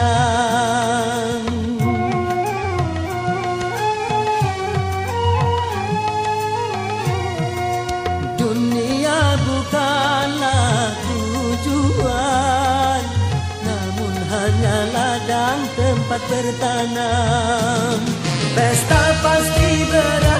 datang. Dunia bukanlah tujuan, namun hanya ladang tempat bertanam. Pesta pasti berakhir